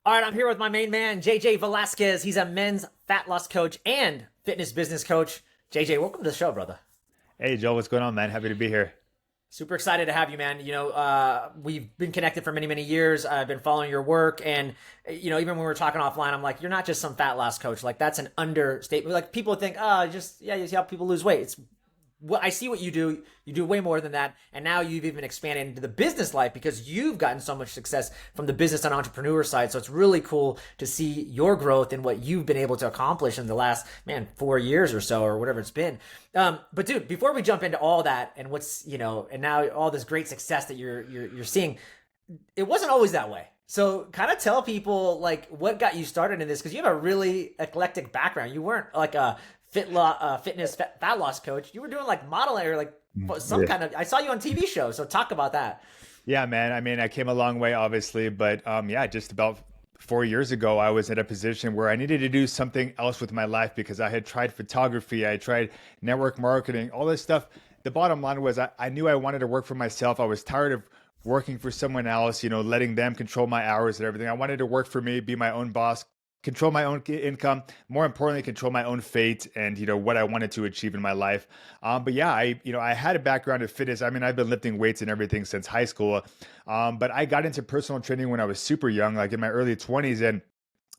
All right, I'm here with my main man, JJ Velasquez. He's a men's fat loss coach and fitness business coach. JJ, welcome to the show, brother. Hey Joe, what's going on, man? Happy to be here. Super excited to have you, man. We've been connected for many, many years. I've been following your work, and even when we were talking offline, I'm like, you're not just some fat loss coach. Like that's an understatement. Like people think, you help people lose weight. It's what I see what you do. You do way more than that, and now you've even expanded into the business life because you've gotten so much success from the business and entrepreneur side. So it's really cool to see your growth and what you've been able to accomplish in the last 4 years or so, or whatever it's been. But dude, before we jump into all that and what's and now all this great success that you're seeing, it wasn't always that way. So kind of tell people like what got you started in this, because you have a really eclectic background. You weren't like a fat loss coach. You were doing like modeling or like some kind of. I saw you on TV show. So talk about that. Yeah, man. I mean, I came a long way, obviously, but just about 4 years ago, I was in a position where I needed to do something else with my life because I had tried photography, I tried network marketing, all this stuff. The bottom line was I knew I wanted to work for myself. I was tired of working for someone else, letting them control my hours and everything. I wanted to work for me, be my own boss, control my own income, more importantly, control my own fate and, what I wanted to achieve in my life. I had a background in fitness. I mean, I've been lifting weights and everything since high school. But I got into personal training when I was super young, like in my early 20s. And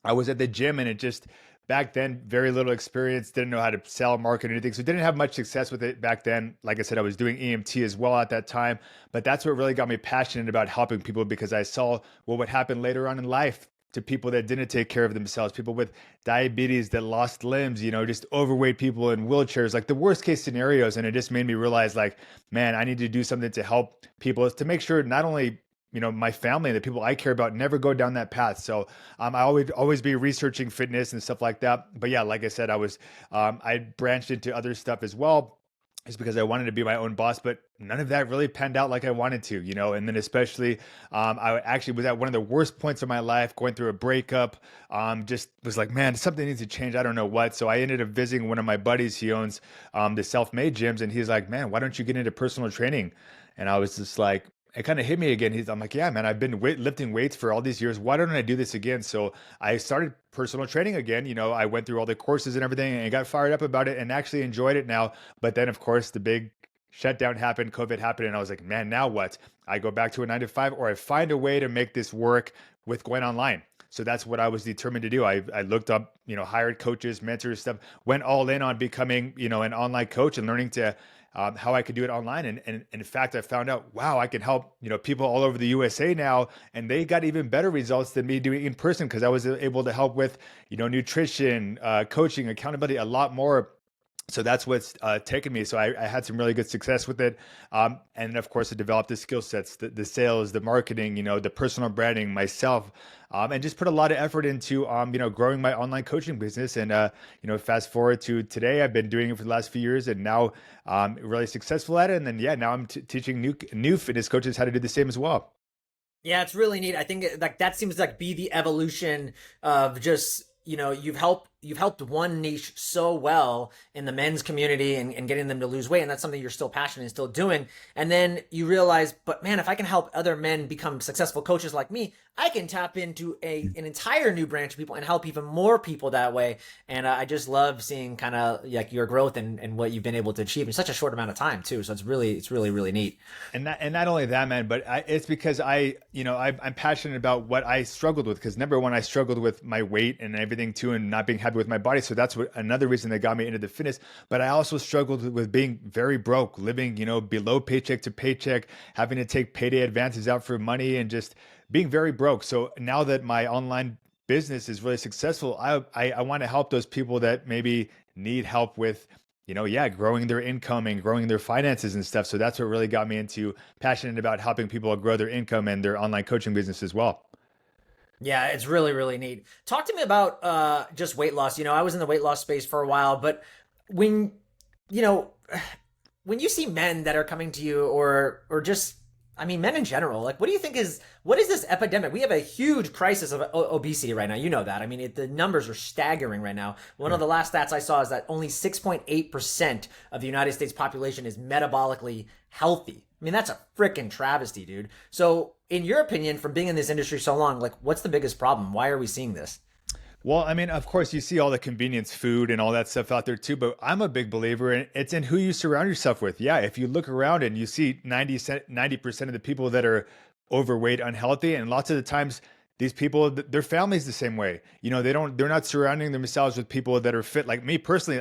I was at the gym and it just, back then, very little experience, didn't know how to sell, market, anything. So didn't have much success with it back then. Like I said, I was doing EMT as well at that time. But that's what really got me passionate about helping people because I saw what would happen later on in life to people that didn't take care of themselves, people with diabetes that lost limbs, just overweight people in wheelchairs, like the worst case scenarios. And it just made me realize like, man, I need to do something to help people to make sure not only my family and the people I care about never go down that path. So I always be researching fitness and stuff like that. But yeah, like I said, I branched into other stuff as well. It's because I wanted to be my own boss, but none of that really panned out like I wanted to, And then especially, I actually was at one of the worst points of my life, going through a breakup. Just was like, man, something needs to change. I don't know what. So I ended up visiting one of my buddies. He owns the self-made gyms, and he's like, man, why don't you get into personal training? And I was just like, it kind of hit me again. I'm like, yeah, man, I've been lifting weights for all these years. Why don't I do this again? So I started personal training again. I went through all the courses and everything and got fired up about it and actually enjoyed it now. But then, of course, the big shutdown happened, COVID happened. And I was like, man, now what? I go back to a 9 to 5 or I find a way to make this work with going online. So that's what I was determined to do. I looked up, hired coaches, mentors, stuff, went all in on becoming, an online coach and learning to how I could do it online. And in fact, I found out, wow, I can help, people all over the USA now. And they got even better results than me doing in person because I was able to help with, nutrition, coaching, accountability, a lot more. So that's what's taken me. So I had some really good success with it. And of course, I developed the skill sets, the sales, the marketing, the personal branding, myself, and just put a lot of effort into, growing my online coaching business. And, fast forward to today, I've been doing it for the last few years and now really successful at it. And then, now I'm teaching new fitness coaches how to do the same as well. Yeah, it's really neat. I think like that seems like be the evolution of just you've helped one niche so well in the men's community and getting them to lose weight. And that's something you're still passionate and still doing. And then you realize, but man, if I can help other men become successful coaches like me, I can tap into an entire new branch of people and help even more people that way. And I just love seeing kind of like your growth and what you've been able to achieve in such a short amount of time too. So it's really, really neat. And not only that, man, but it's because I'm passionate about what I struggled with. Because number one, I struggled with my weight and everything too, and not being happy with my body. So that's another reason that got me into the fitness. But I also struggled with being very broke, living, below paycheck to paycheck, having to take payday advances out for money and just being very broke. So now that my online business is really successful, I want to help those people that maybe need help with, growing their income and growing their finances and stuff. So that's what really got me into passionate about helping people grow their income and their online coaching business as well. Yeah, it's really, really neat. Talk to me about just weight loss. I was in the weight loss space for a while, but when you know when you see men that are coming to you or just men in general, like what is this epidemic? We have a huge crisis of obesity right now. You know that. The numbers are staggering right now. One of the last stats I saw is that only 6.8% of the United States population is metabolically healthy. I mean, that's a freaking travesty, dude. So, in your opinion, from being in this industry so long, like, what's the biggest problem? Why are we seeing this? Well, I mean, of course, you see all the convenience food and all that stuff out there too, but I'm a big believer in it's in who you surround yourself with. Yeah, if you look around and you see 90% of the people that are overweight, unhealthy, and lots of the times these people, their family's the same way. They're not surrounding themselves with people that are fit. Like me personally,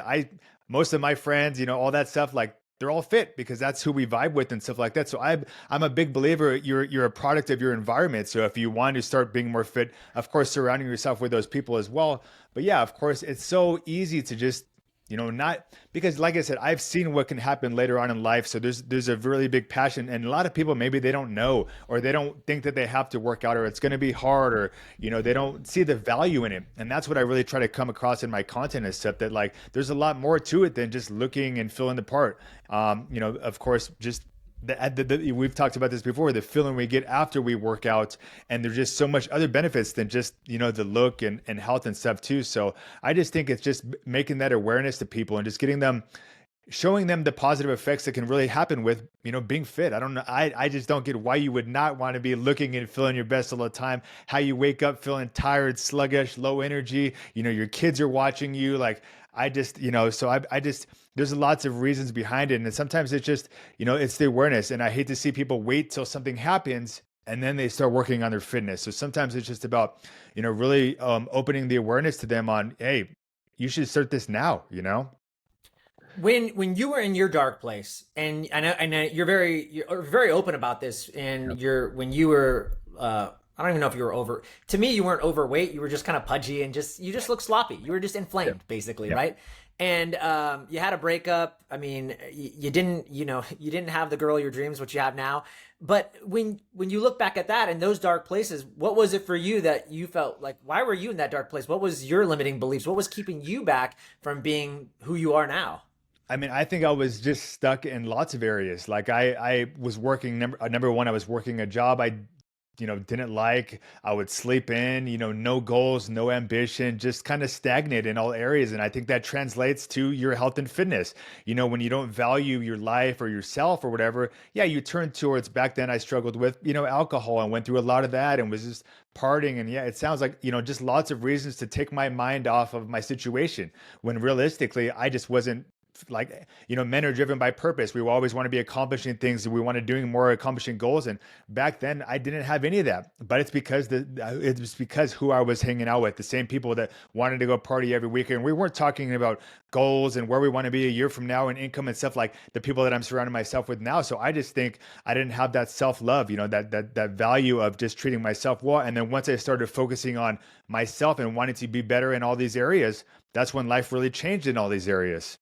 most of my friends, all that stuff, like they're all fit because that's who we vibe with and stuff like that. So I'm a big believer. You're a product of your environment. So if you want to start being more fit, of course, surrounding yourself with those people as well. But yeah, of course, it's so easy to just not because like I said, I've seen what can happen later on in life. So there's a really big passion, and a lot of people maybe they don't know or they don't think that they have to work out or it's going to be hard or they don't see the value in it. And that's what I really try to come across in my content and stuff, that like there's a lot more to it than just looking and feeling the part. Of course, just we've talked about this before, the feeling we get after we work out, and there's just so much other benefits than just the look and health and stuff too. So I just think it's just making that awareness to people and just getting them, showing them the positive effects that can really happen with being fit. I don't know, I just don't get why you would not want to be looking and feeling your best all the time, how you wake up feeling tired, sluggish, low energy, your kids are watching you. Like I just, so I just, there's lots of reasons behind it. And sometimes it's just, it's the awareness. And I hate to see people wait till something happens and then they start working on their fitness. So sometimes it's just about, really opening the awareness to them on, hey, you should start this now. When you were in your dark place, and I know you're very open about this, and when you were I don't even know if you were to me you weren't overweight, you were just kind of pudgy and you just looked sloppy, you were just inflamed basically, right? And you had a breakup. I mean, you didn't have the girl of your dreams, which you have now. But when you look back at that and those dark places, what was it for you that you felt like, why were you in that dark place? What was your limiting beliefs? What was keeping you back from being who you are now? I mean, I think I was just stuck in lots of areas. Like I was working, number one, I was working a job I didn't like. I would sleep in, no goals, no ambition, just kind of stagnate in all areas. And I think that translates to your health and fitness. When you don't value your life or yourself or whatever, yeah, you turn towards, back then I struggled with, alcohol and went through a lot of that and was just partying. And yeah, it sounds like, just lots of reasons to take my mind off of my situation when realistically, I just wasn't like, men are driven by purpose. We always want to be accomplishing things. We want to doing more, accomplishing goals. And back then I didn't have any of that, but it's because who I was hanging out with, the same people that wanted to go party every weekend. We weren't talking about goals and where we want to be a year from now and income and stuff, like the people that I'm surrounding myself with now. So I just think I didn't have that self-love, that value of just treating myself well. And then once I started focusing on myself and wanting to be better in all these areas, that's when life really changed in all these areas.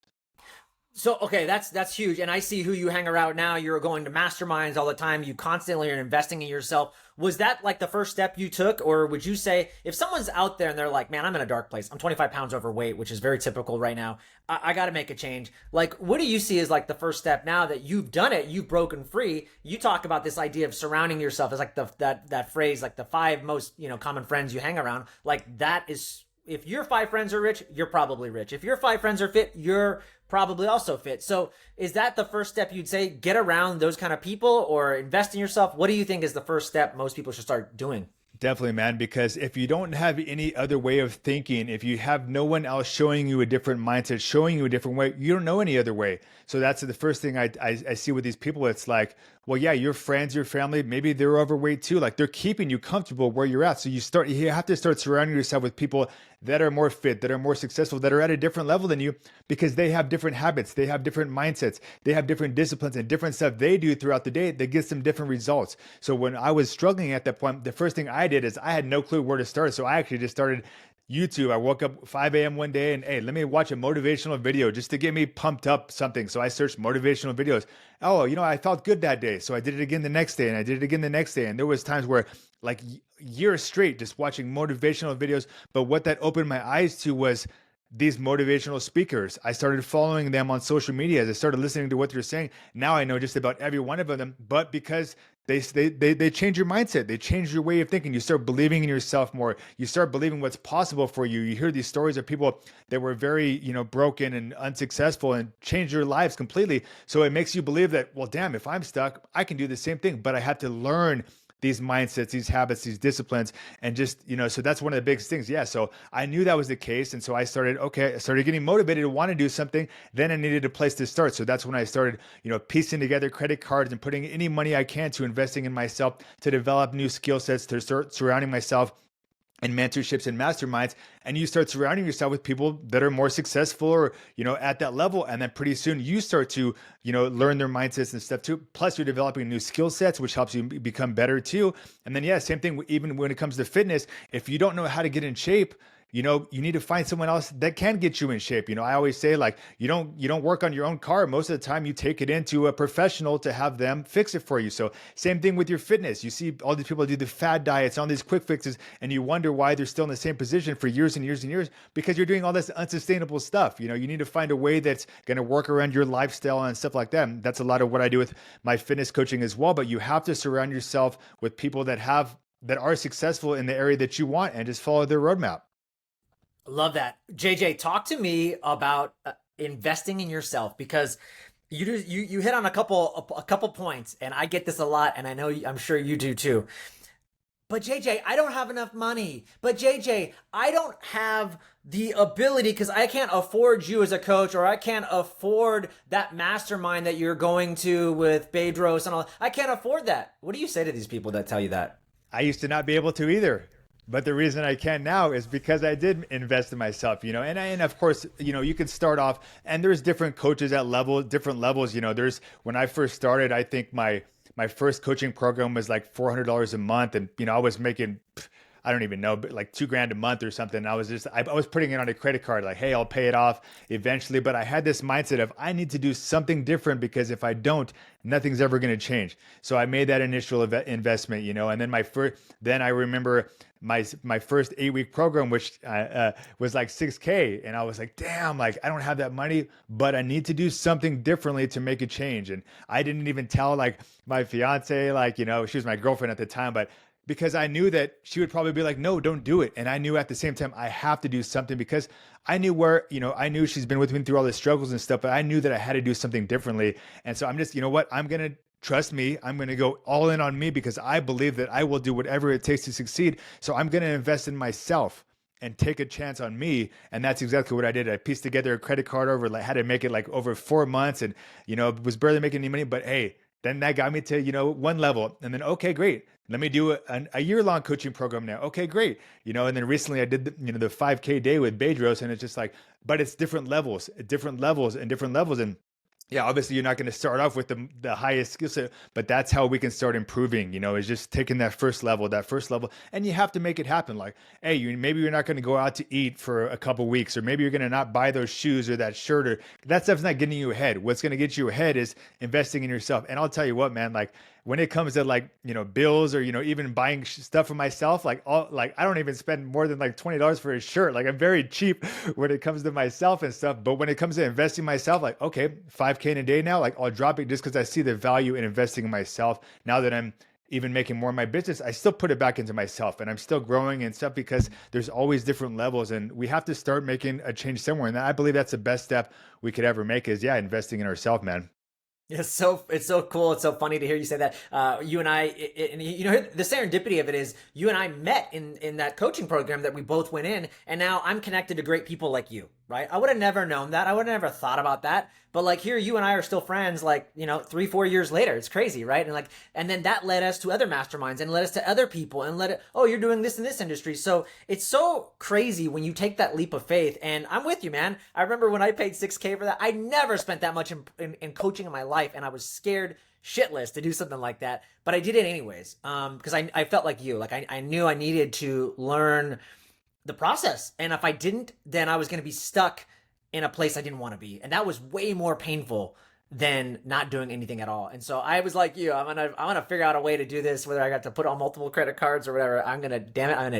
So okay, that's huge. And I see who you hang around now. You're going to masterminds all the time. You constantly are investing in yourself. Was that like the first step you took? Or would you say if someone's out there and they're like, man, I'm in a dark place, I'm 25 pounds overweight, which is very typical right now, I got to make a change. Like, what do you see as like the first step now that you've done it, you've broken free? You talk about this idea of surrounding yourself as like that phrase, like the 5 most, common friends you hang around. Like that is, if your 5 friends are rich, you're probably rich. If your 5 friends are fit, you're probably also fit. So is that the first step you'd say? Get around those kind of people or invest in yourself? What do you think is the first step most people should start doing? Definitely, man, because if you don't have any other way of thinking, if you have no one else showing you a different mindset, showing you a different way, you don't know any other way. So that's the first thing I see with these people. It's like, well, yeah, your friends, your family, maybe they're overweight too. Like they're keeping you comfortable where you're at. So you have to start surrounding yourself with people that are more fit, that are more successful, that are at a different level than you, because they have different habits, they have different mindsets, they have different disciplines and different stuff they do throughout the day that gets them different results. So when I was struggling at that point, the first thing I did is I had no clue where to start. So I actually just started YouTube. I woke up 5 a.m. one day and, hey, let me watch a motivational video just to get me pumped up something. So I searched motivational videos. Oh, I felt good that day. So I did it again the next day and I did it again the next day. And there was times where like years straight, just watching motivational videos. But what that opened my eyes to was these motivational speakers. I started following them on social media. As I started listening to what they're saying, now I know just about every one of them, but because they change your mindset. They change your way of thinking. You start believing in yourself more. You start believing what's possible for you. You hear these stories of people that were very, broken and unsuccessful and changed their lives completely. So it makes you believe that, well, damn, if I'm stuck, I can do the same thing, but I have to learn these mindsets, these habits, these disciplines, and just, so that's one of the biggest things. Yeah. So I knew that was the case. And so I started getting motivated to want to do something. Then I needed a place to start. So that's when I started, piecing together credit cards and putting any money I can to investing in myself, to develop new skill sets, to start surrounding myself and mentorships and masterminds. And you start surrounding yourself with people that are more successful or, at that level. And then pretty soon you start to, learn their mindsets and stuff too. Plus you're developing new skill sets, which helps you become better too. And then, yeah, same thing, even when it comes to fitness, if you don't know how to get in shape, you need to find someone else that can get you in shape. I always say, like, you don't work on your own car. Most of the time you take it into a professional to have them fix it for you. So same thing with your fitness. You see all these people do the fad diets, all these quick fixes, and you wonder why they're still in the same position for years and years and years, because you're doing all this unsustainable stuff. You need to find a way that's going to work around your lifestyle and stuff like that. And that's a lot of what I do with my fitness coaching as well. But you have to surround yourself with people that are successful in the area that you want, and just follow their roadmap. Love that. JJ, talk to me about investing in yourself, because you hit on a couple points, and I get this a lot, and I'm sure you do too. But JJ, I don't have enough money. But JJ, I don't have the ability because I can't afford you as a coach, or I can't afford that mastermind that you're going to with Bedros and all. I can't afford that. What do you say to these people that tell you that? I used to not be able to either. But the reason I can now is because I did invest in myself, and of course, you can start off, and there's different coaches at different levels. When I first started, I think my first coaching program was like $400 a month. And, I was making, I don't even know, but like $2,000 a month or something. I was putting it on a credit card, like, hey, I'll pay it off eventually. But I had this mindset of, I need to do something different, because if I don't, nothing's ever going to change. So I made that initial investment, and then I remember my first 8-week program, which was like $6,000. And I was like, damn, like, I don't have that money, but I need to do something differently to make a change. And I didn't even tell, like, my fiance, like, she was my girlfriend at the time, but because I knew that she would probably be like, no, don't do it. And I knew at the same time, I have to do something, because I knew I knew she's been with me through all the struggles and stuff, but I knew that I had to do something differently. And so I'm just, I'm going to trust me. I'm going to go all in on me, because I believe that I will do whatever it takes to succeed. So I'm going to invest in myself and take a chance on me. And that's exactly what I did. I pieced together a credit card had to make it like over 4 months, and, was barely making any money, but hey, then that got me to, one level. And then, okay, great. Let me do a year-long coaching program now. Okay, great. And then recently I did the 5K day with Bedros, and it's just like, but it's different levels. And yeah, obviously you're not going to start off with the highest skill set, but that's how we can start improving, is just taking that first level, and you have to make it happen. Like, hey, maybe you're not going to go out to eat for a couple weeks, or maybe you're going to not buy those shoes or that shirt, or that stuff's not getting you ahead. What's going to get you ahead is investing in yourself. And I'll tell you what, man, like, when it comes to, like, bills, or, even buying stuff for myself, like, I don't even spend more than like $20 for a shirt. Like, I'm very cheap when it comes to myself and stuff. But when it comes to investing myself, like, okay, $5K in a day now, like, I'll drop it just because I see the value in investing in myself. Now that I'm even making more in my business, I still put it back into myself, and I'm still growing and stuff, because there's always different levels, and we have to start making a change somewhere. And I believe that's the best step we could ever make is, investing in ourselves, man. It's so cool. It's so funny to hear you say that. You and I, and the serendipity of it is, you and I met in that coaching program that we both went in, and now I'm connected to great people like you, right? I would have never known that. I would have never thought about that. But like, here, you and I are still friends, like, 3-4 years later. It's crazy, right? And then that led us to other masterminds, and led us to other people, and you're doing this in this industry. So it's so crazy when you take that leap of faith. And I'm with you, man. I remember when I paid $6K for that. I never spent that much in coaching in my life, and I was scared shitless to do something like that. But I did it anyways, because I felt like you. Like, I knew I needed to learn the process. And if I didn't, then I was going to be stuck in a place I didn't want to be. And that was way more painful than not doing anything at all. And so I was like you, I'm gonna figure out a way to do this, whether I got to put on multiple credit cards or whatever. I'm gonna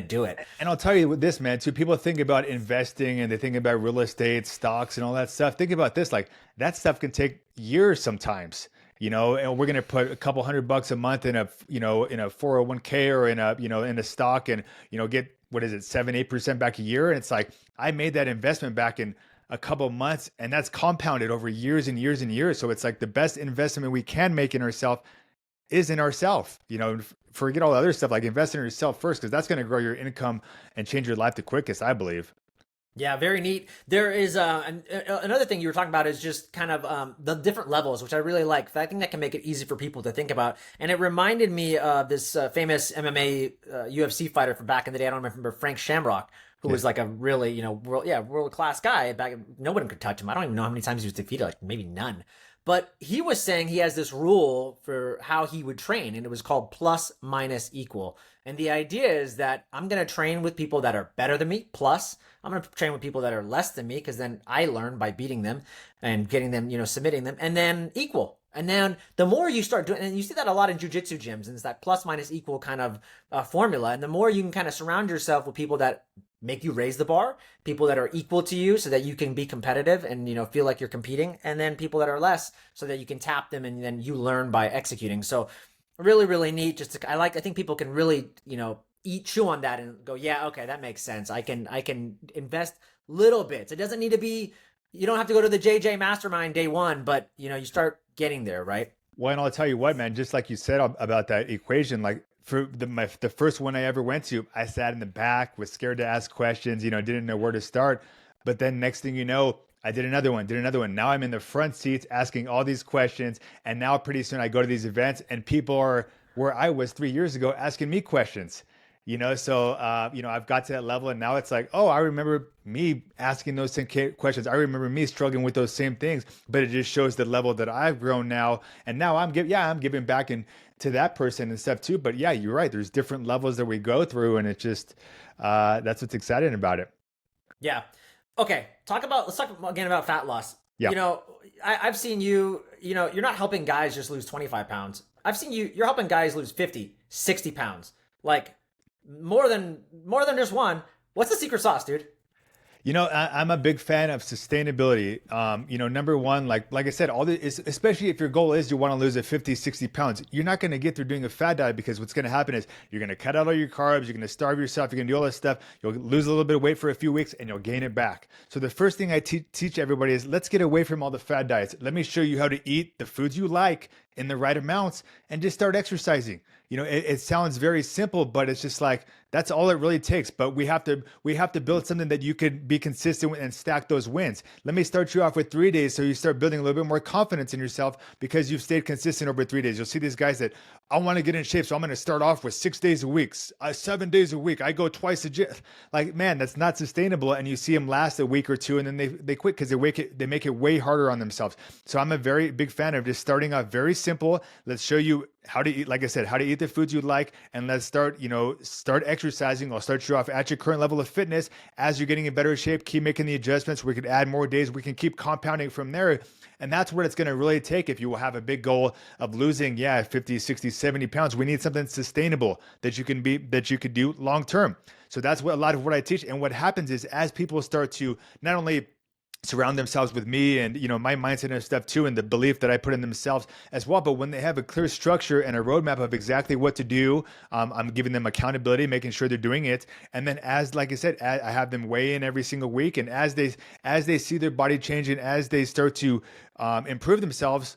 do it. And I'll tell you this, man, too. People think about investing, and they think about real estate, stocks, and all that stuff. Think about this, like, that stuff can take years sometimes. and we're going to put a couple $100 a month in a 401k or in a stock and, get, what is it, 7-8% back a year. And it's like, I made that investment back in a couple months, and that's compounded over years and years and years. So it's like the best investment we can make in ourselves is in ourselves. Forget all the other stuff, like invest in yourself first, because that's going to grow your income and change your life the quickest, I believe. Yeah, very neat. There is another thing you were talking about is just kind of the different levels, which I really like. I think that can make it easy for people to think about. And it reminded me of this famous MMA UFC fighter from back in the day. I don't remember, Frank Shamrock, who was like a really, world class guy. Back, no one could touch him. I don't even know how many times he was defeated, like maybe none. But he was saying he has this rule for how he would train, and it was called plus minus equal. And the idea is that I'm going to train with people that are better than me, plus I'm going to train with people that are less than me, because then I learn by beating them and getting them, submitting them, and then equal. And then the more you start doing, and you see that a lot in jujitsu gyms, and it's that plus minus equal kind of formula. And the more you can kind of surround yourself with people that make you raise the bar, people that are equal to you so that you can be competitive and, feel like you're competing, and then people that are less so that you can tap them and then you learn by executing. So really, really neat. I think people can really, chew on that and go, yeah, okay, that makes sense. I can invest little bits. It doesn't need to be, you don't have to go to the JJ mastermind day one, but you start getting there, right? Well, and I'll tell you what, man, just like you said about that equation, like for the first one I ever went to, I sat in the back, was scared to ask questions, didn't know where to start. But then next thing you know, I did another one. Now I'm in the front seats asking all these questions. And now pretty soon I go to these events and people are where I was 3 years ago asking me questions. So I've got to that level, and now it's like, oh, I remember me asking those same questions. I remember me struggling with those same things, but it just shows the level that I've grown now. And now I'm giving back to that person and stuff too. But yeah, you're right. There's different levels that we go through, and it just, that's what's exciting about it. Yeah. Okay. Let's talk again about fat loss. Yeah. I've seen you, you're not helping guys just lose 25 pounds. I've seen you're helping guys lose 50, 60 pounds. Like, more than just one. What's the secret sauce, dude? I'm a big fan of sustainability. Number one, like I said, especially if your goal is you want to lose 50, 60 pounds, you're not going to get through doing a fat diet, because what's going to happen is you're going to cut out all your carbs, you're going to starve yourself, you're going to do all this stuff, you'll lose a little bit of weight for a few weeks, and you'll gain it back. So the first thing I teach everybody is, let's get away from all the fad diets. Let me show you how to eat the foods you like in the right amounts and just start exercising. It sounds very simple, but it's just like, that's all it really takes. But we have to build something that you could be consistent with and stack those wins. Let me start you off with 3 days, so you start building a little bit more confidence in yourself because you've stayed consistent over 3 days. You'll see these guys that, I want to get in shape, so I'm going to start off with 6 days a week, 7 days a week. I go twice a gym. Like, man, that's not sustainable. And you see them last a week or two, and then they quit because they make it way harder on themselves. So I'm a very big fan of just starting off very simple. Let's show you how to eat, like I said, how to eat the foods you like, and let's start exercising. I'll start you off at your current level of fitness. As you're getting in better shape, keep making the adjustments. We could add more days. We can keep compounding from there. And that's what it's going to really take if you will have a big goal of losing, 50, 60, 70 pounds. We need something sustainable that you could do long term. So that's what a lot of what I teach. And what happens is, as people start to not only surround themselves with me and my mindset and stuff too, and the belief that I put in themselves as well, but when they have a clear structure and a roadmap of exactly what to do, I'm giving them accountability, making sure they're doing it. And then, as like I said, I have them weigh in every single week, and as they see their body changing, as they start to improve themselves,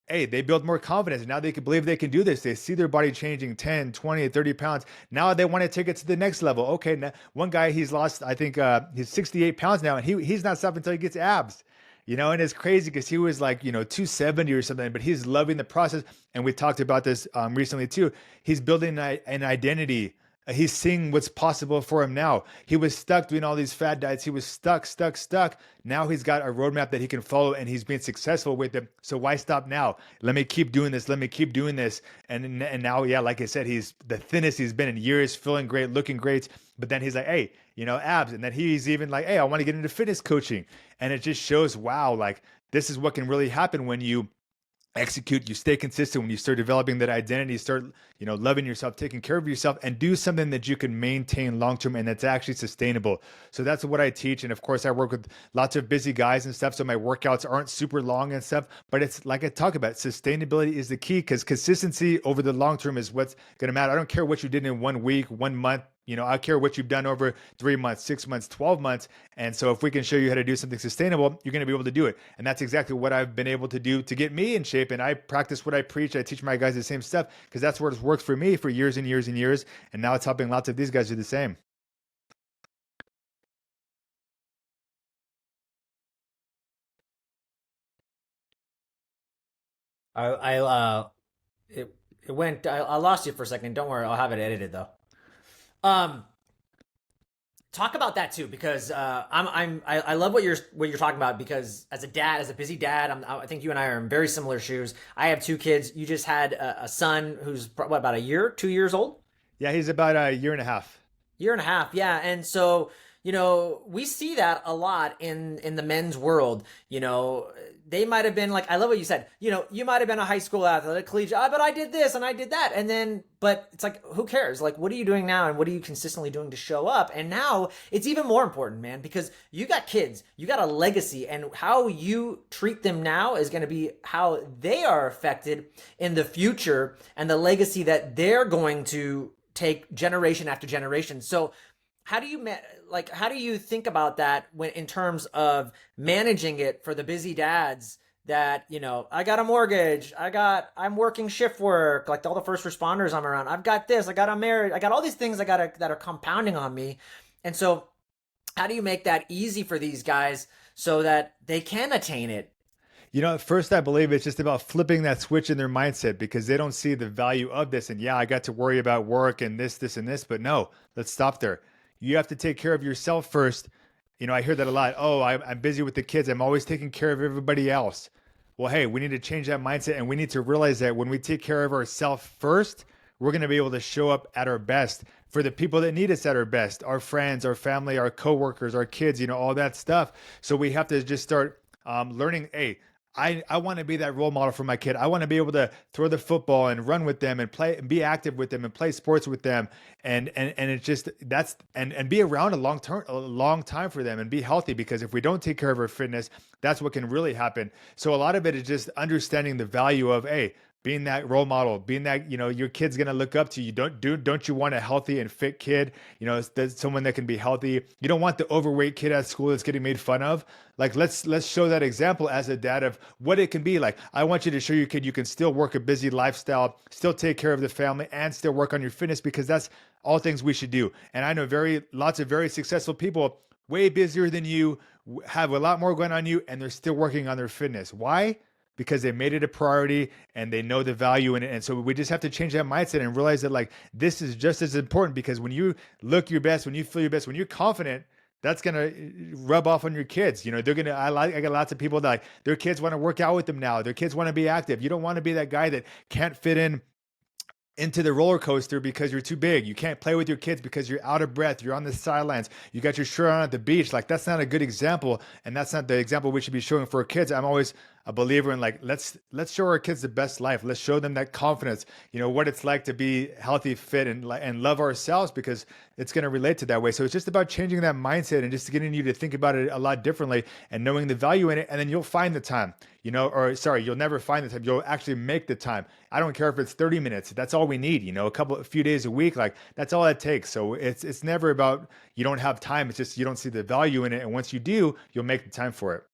hey, they build more confidence. Now they can believe they can do this. They see their body changing 10, 20, 30 pounds. Now they want to take it to the next level. Okay, now, one guy, he's lost, I think he's 68 pounds now, and he's not stopping until he gets abs. And it's crazy because he was like, 270 or something, but he's loving the process. And we talked about this recently too. He's building an identity. He's seeing what's possible for him now. He was stuck doing all these fad diets. He was stuck. Now he's got a roadmap that he can follow, and he's been successful with it. So why stop now? Let me keep doing this. And now, like I said, he's the thinnest he's been in years, feeling great, looking great. But then he's like, hey, abs. And then he's even like, hey, I want to get into fitness coaching. And it just shows, wow, like this is what can really happen when you execute, you stay consistent. When you start developing that identity, start, loving yourself, taking care of yourself, and do something that you can maintain long term and that's actually sustainable. So that's what I teach. And of course, I work with lots of busy guys and stuff, so my workouts aren't super long and stuff, but it's like I talk about, sustainability is the key, because consistency over the long term is what's going to matter. I don't care what you did in 1 week, 1 month. I care what you've done over 3 months, 6 months, 12 months. And so if we can show you how to do something sustainable, you're going to be able to do it. And that's exactly what I've been able to do to get me in shape. And I practice what I preach. I teach my guys the same stuff because that's what has worked for me for years and years and years. And now it's helping lots of these guys do the same. I it went. I lost you for a second. Don't worry, I'll have it edited though. Um, Talk about that too, because I love what you're talking about, because as a dad, as a busy dad, I think you and I are in very similar shoes. I have two kids. You just had a son who's what, about a year, 2 years old? Yeah, he's about a year and a half. Year and a half, yeah. And so, we see that a lot in the men's world. They might have been like, I love what you said. You might have been a high school athlete, a collegiate, but I did this and I did that. And then, but it's like, who cares? Like, what are you doing now? And what are you consistently doing to show up? And now it's even more important, man, because you got kids, you got a legacy, and how you treat them now is going to be how they are affected in the future, and the legacy that they're going to take generation after generation. So how do you how do you think about that when, in terms of managing it for the busy dads that, I got a mortgage, I'm working shift work, like all the first responders I'm around, I've got this, I'm married, I got all these things that are compounding on me. And so how do you make that easy for these guys so that they can attain it? At first, I believe it's just about flipping that switch in their mindset, because they don't see the value of this. And yeah, I got to worry about work and this, and this, but no, let's stop there. You have to take care of yourself first. I hear that a lot. Oh, I'm busy with the kids. I'm always taking care of everybody else. Well, hey, we need to change that mindset, and we need to realize that when we take care of ourselves first, we're going to be able to show up at our best for the people that need us at our best, our friends, our family, our coworkers, our kids, all that stuff. So we have to just start learning, hey, I want to be that role model for my kid. I want to be able to throw the football and run with them and play and be active with them and play sports with them. And it's just, and be around a long time for them and be healthy, because if we don't take care of our fitness, that's what can really happen. So a lot of it is just understanding the value of, hey, being that role model, being that, your kid's going to look up to you. Don't you want a healthy and fit kid? Someone that can be healthy. You don't want the overweight kid at school that's getting made fun of. Like, let's show that example as a dad of what it can be like. I want you to show your kid you can still work a busy lifestyle, still take care of the family, and still work on your fitness, because that's all things we should do. And I know lots of very successful people, way busier than you, have a lot more going on you, and they're still working on their fitness. Why? Because they made it a priority and they know the value in it. And so we just have to change that mindset and realize that, like, this is just as important, because when you look your best, when you feel your best, when you're confident, that's going to rub off on your kids. They're going to, I got lots of people that, like, their kids want to work out with them now. Their kids want to be active. You don't want to be that guy that can't fit into the roller coaster because you're too big. You can't play with your kids because you're out of breath. You're on the sidelines. You got your shirt on at the beach. Like, that's not a good example. And that's not the example we should be showing for our kids. I'm always a believer in, like, let's show our kids the best life. Let's show them that confidence, what it's like to be healthy, fit, and love ourselves, because it's going to relate to that way. So it's just about changing that mindset and just getting you to think about it a lot differently and knowing the value in it. And then you'll find the time, you'll never find the time. You'll actually make the time. I don't care if it's 30 minutes. That's all we need, a few days a week. Like, that's all it takes. So it's never about you don't have time. It's just you don't see the value in it. And once you do, you'll make the time for it.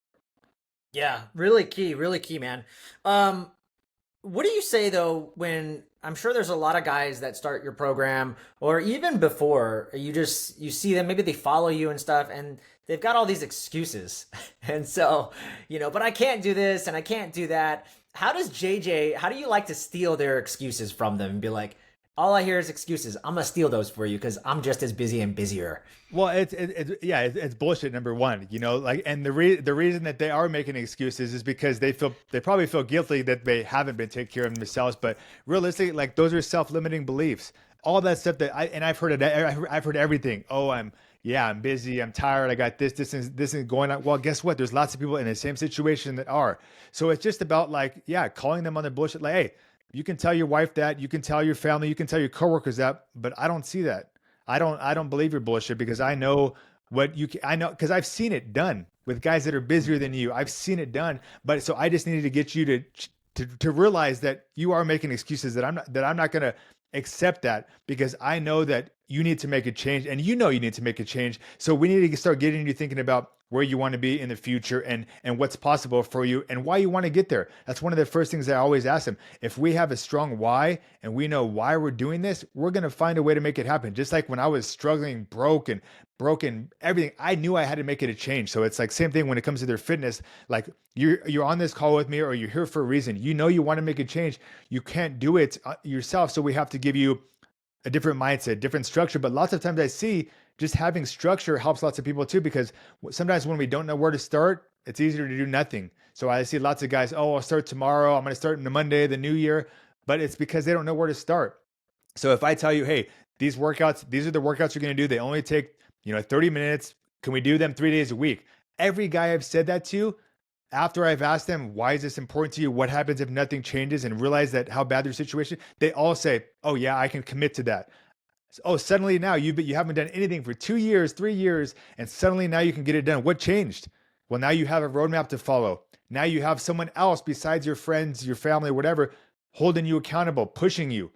Yeah, really key, man. What do you say though, when I'm sure there's a lot of guys that start your program, or even before, you see them, maybe they follow you and stuff, and they've got all these excuses. And so, but I can't do this and I can't do that. How do you like to steal their excuses from them and be like, all I hear is excuses, I'm gonna steal those for you because I'm just as busy and busier? Well, it's bullshit. Number one, and the reason that they are making excuses is because they probably feel guilty that they haven't been taking care of themselves. But realistically, like, those are self-limiting beliefs. All that stuff I've heard everything. Oh, yeah, I'm busy, I'm tired, I got this is going on. Well, guess what? There's lots of people in the same situation that are. So it's just about like, yeah, calling them on their bullshit. Like, hey, you can tell your wife that, you can tell your family, you can tell your coworkers that, but I don't see that. I don't believe your bullshit because I know I know because I've seen it done with guys that are busier than you. I've seen it done, but so I just needed to get you to realize that you are making excuses that I'm not going to accept that because I know that you need to make a change and you know you need to make a change. So we need to start getting you thinking about where you want to be in the future and what's possible for you and why you want to get there. That's one of the first things I always ask them. If we have a strong why and we know why we're doing this, we're going to find a way to make it happen. Just like when I was struggling, broken everything, I knew I had to make it a change. So it's like same thing when it comes to their fitness. Like you're on this call with me or you're here for a reason. You know you want to make a change. You can't do it yourself. So we have to give you a different mindset, different structure. But lots of times I see just having structure helps lots of people too, because sometimes when we don't know where to start, it's easier to do nothing. So I see lots of guys, oh, I'll start tomorrow. I'm going to start in the Monday, the new year. But it's because they don't know where to start. So if I tell you, hey, these are the workouts you're going to do. They only take, 30 minutes. Can we do them 3 days a week? Every guy I've said that to, after I've asked them, why is this important to you? What happens if nothing changes and realize that how bad their situation, they all say, oh yeah, I can commit to that. Oh, suddenly now you haven't done anything for 2 years, 3 years, and suddenly now you can get it done. What changed? Well, now you have a roadmap to follow. Now you have someone else besides your friends, your family, whatever, holding you accountable, pushing you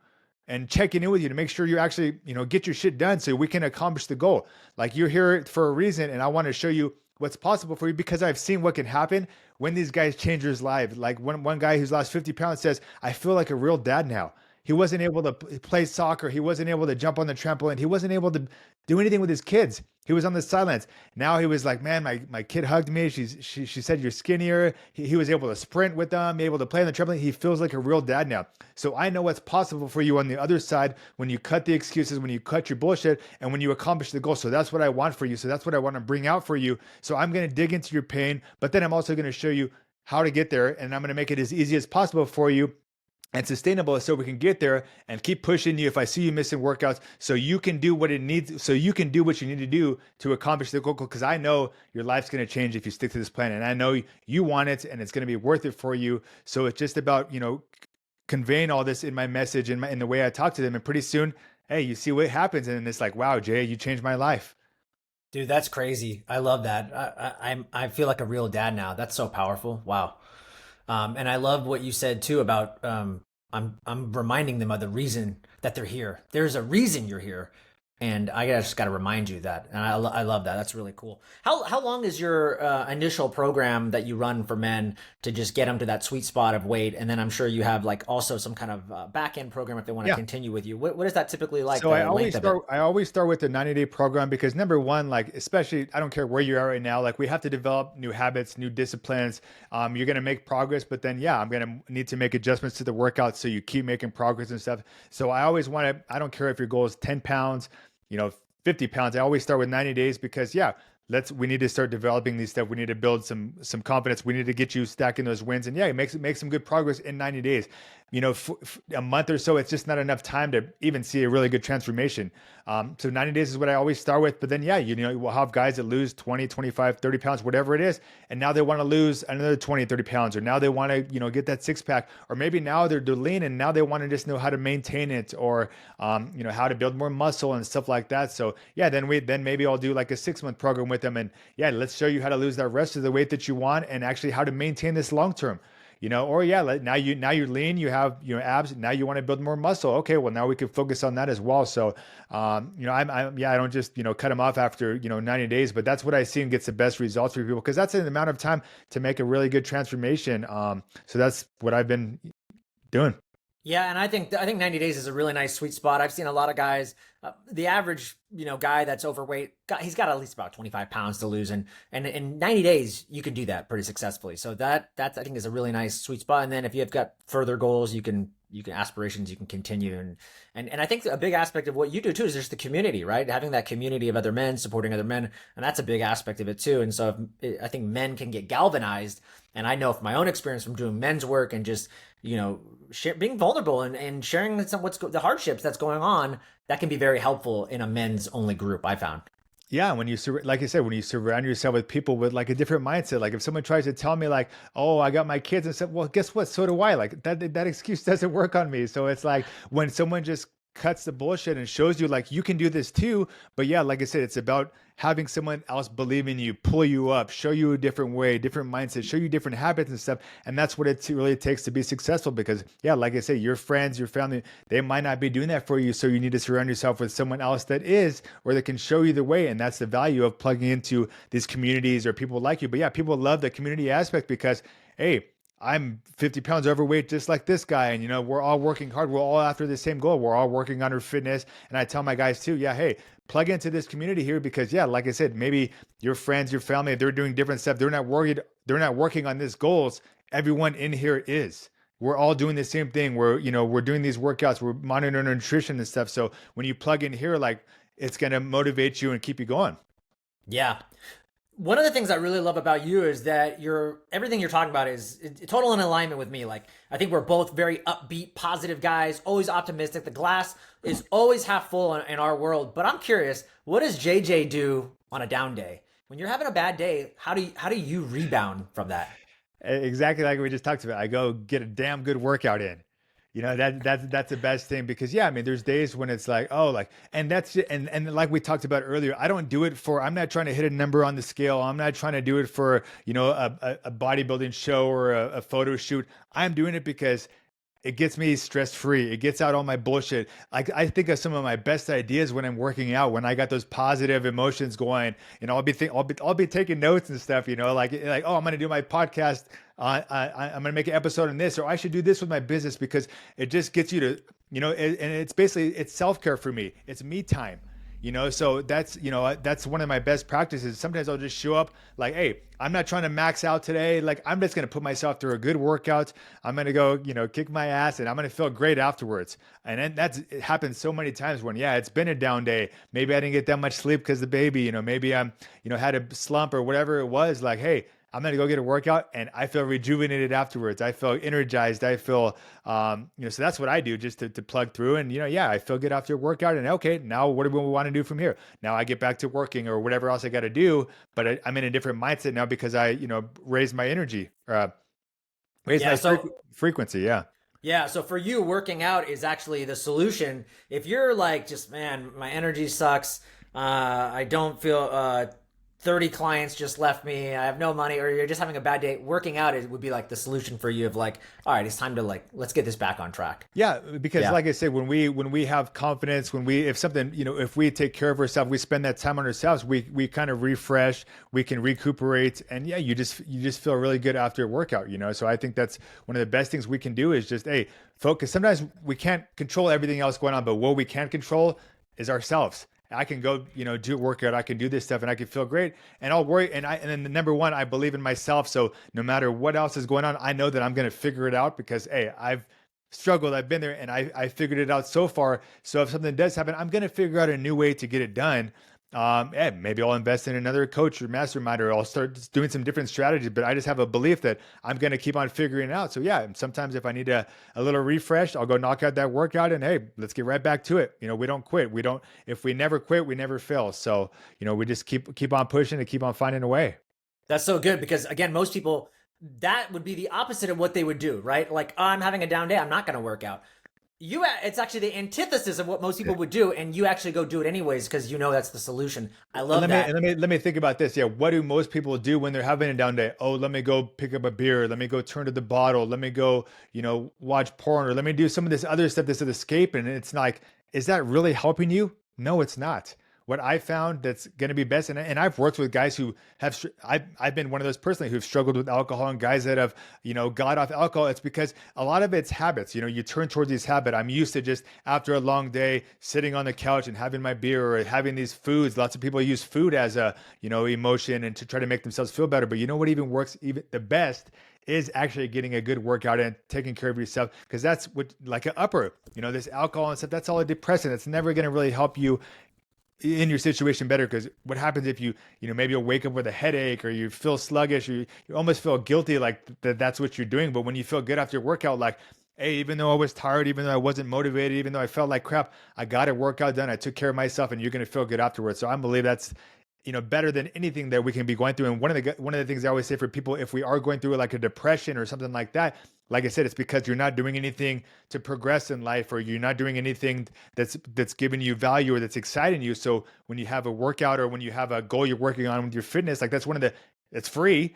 and checking in with you to make sure you actually, get your shit done so we can accomplish the goal. Like you're here for a reason, and I want to show you what's possible for you because I've seen what can happen when these guys change their lives. Like one guy who's lost 50 pounds says, I feel like a real dad now. He wasn't able to play soccer. He wasn't able to jump on the trampoline. He wasn't able to do anything with his kids. He was on the sidelines. Now he was like, man, my kid hugged me. She said you're skinnier. He was able to sprint with them, able to play on the trampoline. He feels like a real dad now. So I know what's possible for you on the other side when you cut the excuses, when you cut your bullshit, and when you accomplish the goal. So that's what I want for you. So that's what I want to bring out for you. So I'm going to dig into your pain, but then I'm also going to show you how to get there, and I'm going to make it as easy as possible for you and sustainable so we can get there and keep pushing you if I see you missing workouts so you can do what it needs, so you can do what you need to do to accomplish the goal, because I know your life's going to change if you stick to this plan, and I know you want it and it's going to be worth it for you. So it's just about, conveying all this in my message and in the way I talk to them, and pretty soon, hey, you see what happens and it's like, wow, Jay, you changed my life. Dude, that's crazy. I love that. I feel like a real dad now. That's so powerful. Wow. And I love what you said too about I'm reminding them of the reason that they're here. There's a reason you're here, and I just got to remind you that. And I love that. That's really cool. How long is your initial program that you run for men to just get them to that sweet spot of weight? And then I'm sure you have like also some kind of back end program if they want to Yeah. continue with you. What is that typically like? So The length of it? I always start with the 90-day program because number one, like especially I don't care where you are right now, like we have to develop new habits, new disciplines. You're gonna make progress, but then yeah, I'm gonna need to make adjustments to the workout so you keep making progress and stuff. So I always want to. I don't care if your goal is 10 pounds, 50 pounds. I always start with 90 days because yeah, we need to start developing these stuff. We need to build some confidence. We need to get you stacking those wins. And yeah, make some good progress in 90 days. A month or so, it's just not enough time to even see a really good transformation. So 90 days is what I always start with. But then, yeah, we'll have guys that lose 20, 25, 30 pounds, whatever it is. And now they want to lose another 20, 30 pounds, or now they want to, get that six pack, or maybe now they're lean and now they want to just know how to maintain it, or, how to build more muscle and stuff like that. So yeah, then maybe I'll do like a 6-month program with them. And yeah, let's show you how to lose that rest of the weight that you want and actually how to maintain this long term. Or yeah, now you're lean, you have abs. Now you want to build more muscle. Okay, well now we can focus on that as well. So, I don't just cut them off after 90 days, but that's what I see and gets the best results for people because that's an amount of time to make a really good transformation. So that's what I've been doing. Yeah, and I think 90 days is a really nice sweet spot. I've seen a lot of guys. The average guy that's overweight, he's got at least about 25 pounds to lose, and in 90 days you can do that pretty successfully. So that I think is a really nice sweet spot. And then if you've got further goals, you can aspirations, you can continue. And I think a big aspect of what you do too is just the community, right? Having that community of other men supporting other men, and that's a big aspect of it too. And so I think men can get galvanized. And I know from my own experience from doing men's work and just being vulnerable and sharing what's the hardships that's going on, that can be very helpful in a men's only group, I found. Yeah, when like I said, when you surround yourself with people with like a different mindset, like if someone tries to tell me like, "Oh, I got my kids," and stuff, well, guess what? So do I. Like that excuse doesn't work on me. So it's like when someone just cuts the bullshit and shows you like you can do this too. But yeah, like I said, it's about having someone else believe in you, pull you up, show you a different way, different mindset, show you different habits and stuff. And that's what it really takes to be successful. Because yeah, like I say, your friends, your family, they might not be doing that for you. So you need to surround yourself with someone else that is, or that can show you the way. And that's the value of plugging into these communities or people like you. But yeah, people love the community aspect because, hey, I'm 50 pounds overweight, just like this guy. And, we're all working hard. We're all after the same goal. We're all working on our fitness. And I tell my guys too, yeah, hey, plug into this community here because, yeah, like I said, maybe your friends, your family, they're doing different stuff. They're not worried. They're not working on these goals. Everyone in here is. We're all doing the same thing. We're doing these workouts. We're monitoring our nutrition and stuff. So when you plug in here, like it's going to motivate you and keep you going. Yeah. One of the things I really love about you is that everything you're talking about is total in alignment with me. Like, I think we're both very upbeat, positive guys, always optimistic. The glass is always half full in our world. But I'm curious, what does JJ do on a down day? When you're having a bad day, how do you rebound from that? Exactly like we just talked about. I go get a damn good workout in. That's the best thing because yeah, I mean, there's days when it's like, oh, like, and that's it. And like we talked about earlier, I don't do it for, I'm not trying to hit a number on the scale. I'm not trying to do it for, a bodybuilding show or a photo shoot. I'm doing it because it gets me stress free. It gets out all my bullshit. Like I think of some of my best ideas when I'm working out, when I got those positive emotions going, I'll be taking notes and stuff, like, oh, I'm going to do my podcast. I'm going to make an episode on this, or I should do this with my business because it just gets you to, and it's basically, it's self-care for me. It's me time. So that's one of my best practices. Sometimes I'll just show up like, hey, I'm not trying to max out today. Like, I'm just going to put myself through a good workout. I'm going to go, kick my ass and I'm going to feel great afterwards. And then it happens so many times when, yeah, it's been a down day. Maybe I didn't get that much sleep because the baby, maybe I'm, had a slump or whatever it was. Like, hey, I'm going to go get a workout and I feel rejuvenated afterwards. I feel energized. I feel, so that's what I do just to plug through and, yeah, I feel good after a workout and okay, now what do we want to do from here? Now I get back to working or whatever else I got to do, but I'm in a different mindset now because I, raised my energy, raised Yeah. my So frequency. Yeah. yeah, so for you, working out is actually the solution. If you're like, just man, my energy sucks. I don't feel 30 clients just left me. I have no money, or you're just having a bad day. Working out would be like the solution for you of like, all right, it's time to like, let's get this back on track. Yeah, because Yeah. like I said, when we have confidence, if something, if we take care of ourselves, we spend that time on ourselves, we kind of refresh, we can recuperate, and yeah, you just feel really good after a workout. So I think that's one of the best things we can do is just, hey, focus. Sometimes we can't control everything else going on, but what we can control is ourselves. I can go, do a workout. I can do this stuff and I can feel great and I'll worry. And then the number one, I believe in myself. So no matter what else is going on, I know that I'm going to figure it out because, hey, I've struggled. I've been there and I figured it out so far. So if something does happen, I'm going to figure out a new way to get it done. Maybe I'll invest in another coach or mastermind, or I'll start doing some different strategies. But I just have a belief that I'm going to keep on figuring it out. So yeah, sometimes if I need a little refresh, I'll go knock out that workout, and hey, let's get right back to it. We don't quit. We don't. If we never quit, we never fail. So we just keep on pushing and keep on finding a way. That's so good because again, most people, that would be the opposite of what they would do, right? Like, oh, I'm having a down day, I'm not going to work out. It's actually the antithesis of what most people would do, and you actually go do it anyways because that's the solution. I love that. Let me think about this. Yeah, what do most people do when they're having a down day? Oh, let me go pick up a beer. Let me go turn to the bottle. Let me go, watch porn, or let me do some of this other stuff that's an escape. And it's like, is that really helping you? No, it's not. What I found that's going to be best, and I've worked with guys who have, I've been one of those personally who've struggled with alcohol, and guys that have, got off alcohol. It's because a lot of it's habits. You turn towards these habits. I'm used to just after a long day sitting on the couch and having my beer or having these foods. Lots of people use food as a, emotion and to try to make themselves feel better. But you know what even works even the best is actually getting a good workout and taking care of yourself, because that's what, like an upper, this alcohol and stuff, that's all a depressant. It's never going to really help you in your situation better, because what happens if you maybe you'll wake up with a headache, or you feel sluggish, or you almost feel guilty like that's what you're doing. But when you feel good after your workout, like, hey, even though I was tired, even though I wasn't motivated, even though I felt like crap, I got a workout done, I took care of myself, and you're going to feel good afterwards. So I believe that's better than anything that we can be going through. And one of the things I always say for people, if we are going through like a depression or something like that, like I said, it's because you're not doing anything to progress in life, or you're not doing anything that's giving you value or that's exciting you. So when you have a workout or when you have a goal you're working on with your fitness, like that's one of the it's free.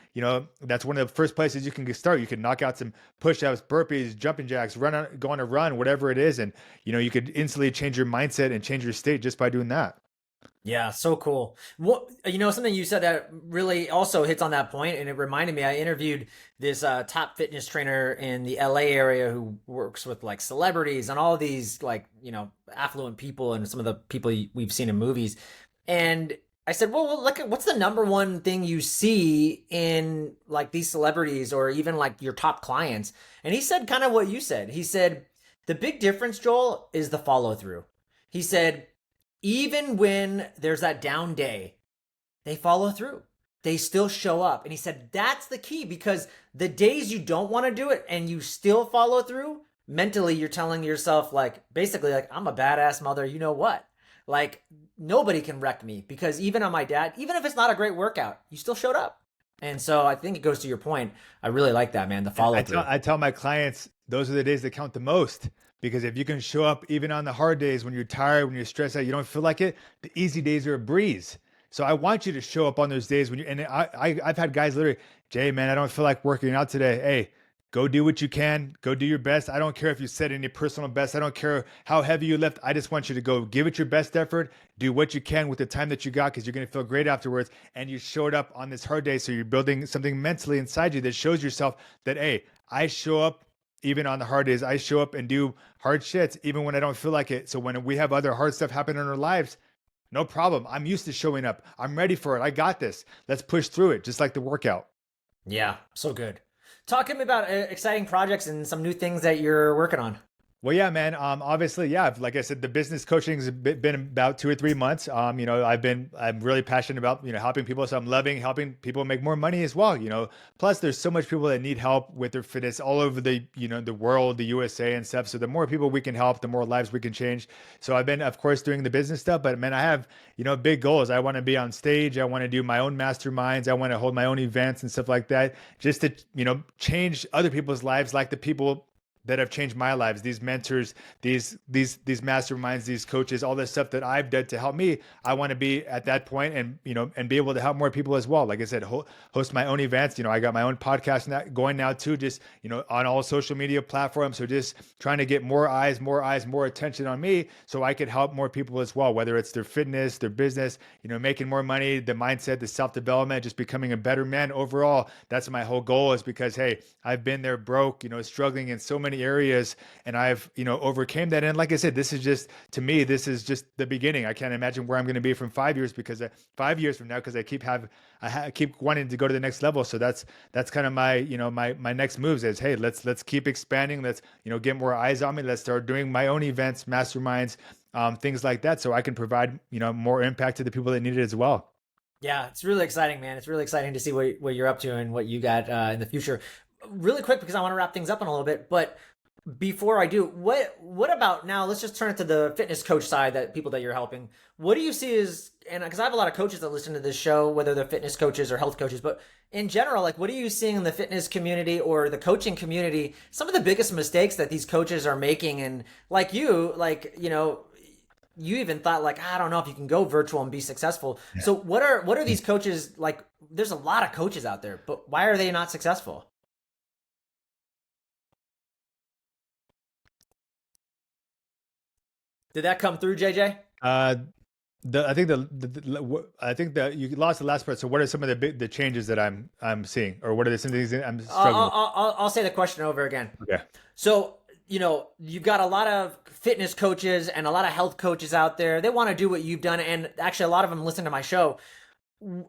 That's one of the first places you can get started. You can knock out some push-ups, burpees, jumping jacks, go on a run, whatever it is. And, you could instantly change your mindset and change your state just by doing that. Yeah, so cool. Something you said that really also hits on that point, and it reminded me. I interviewed this top fitness trainer in the LA area who works with like celebrities and all these like affluent people and some of the people we've seen in movies. And I said, well, look, what's the number one thing you see in like these celebrities or even like your top clients? And he said kind of what you said. He said the big difference, Joel, is the follow through. He said, even when there's that down day, they follow through. They still show up. And he said, that's the key, because the days you don't want to do it and you still follow through, mentally, you're telling yourself like, basically like, I'm a badass mother. You know what? Like nobody can wreck me, because even on my dad, even if it's not a great workout, you still showed up. And so I think it goes to your point. I really like that, man. The follow through. I tell my clients, those are the days that count the most. Because if you can show up even on the hard days, when you're tired, when you're stressed out, you don't feel like it, the easy days are a breeze. So I want you to show up on those days I've had guys literally, Jay, man, I don't feel like working out today. Hey, go do what you can. Go do your best. I don't care if you set any personal best. I don't care how heavy you lift. I just want you to go give it your best effort. Do what you can with the time that you got, because you're going to feel great afterwards. And you showed up on this hard day. So you're building something mentally inside you that shows yourself that, hey, I show up. Even on the hard days, I show up and do hard shits, even when I don't feel like it. So when we have other hard stuff happen in our lives, no problem. I'm used to showing up. I'm ready for it. I got this. Let's push through it, just like the workout. Yeah, so good. Talk to me about exciting projects and some new things that you're working on. Well, yeah, man. Obviously, yeah. Like I said, the business coaching has been about 2 or 3 months. I'm really passionate about, helping people. So I'm loving helping people make more money as well. Plus there's so much people that need help with their fitness all over the world, the USA and stuff. So the more people we can help, the more lives we can change. So I've been, of course, doing the business stuff, but man, I have, big goals. I want to be on stage. I want to do my own masterminds. I want to hold my own events and stuff like that, just to, change other people's lives, like the people that have changed my lives, these mentors, these masterminds, these coaches, all this stuff that I've done to help me. I want to be at that point and, and be able to help more people as well. Like I said, host my own events. I got my own podcast going now too, just, on all social media platforms. So just trying to get more attention on me so I could help more people as well, whether it's their fitness, their business, making more money, the mindset, the self-development, just becoming a better man overall. That's my whole goal, is because, hey, I've been there broke, struggling in so many areas, and I've overcame that. And like I said, this is just, to me, this is just the beginning. I can't imagine where I'm going to be from 5 years, because 5 years from now, because I keep wanting to go to the next level. So that's kind of my my next moves is, hey, let's keep expanding. Let's get more eyes on me. Let's start doing my own events, masterminds, things like that, so I can provide more impact to the people that need it as well. Yeah, it's really exciting, man. It's really exciting to see what you're up to and what you got in the future. Really quick, because I want to wrap things up in a little bit, but before I do, what about now? Let's just turn it to the fitness coach side, that people that you're helping. What do you see as, and because I have a lot of coaches that listen to this show, whether they're fitness coaches or health coaches, but in general, like, what are you seeing in the fitness community or the coaching community? Some of the biggest mistakes that these coaches are making, and like you even thought like, I don't know if you can go virtual and be successful. Yeah. So what are these coaches like? There's a lot of coaches out there, but why are they not successful? Did that come through, JJ? I think that you lost the last part. So what are some of the changes that I'm seeing, or what are some things that I'm struggling with? I'll say the question over again. Okay. So, you've got a lot of fitness coaches and a lot of health coaches out there. They want to do what you've done. And actually, a lot of them listen to my show.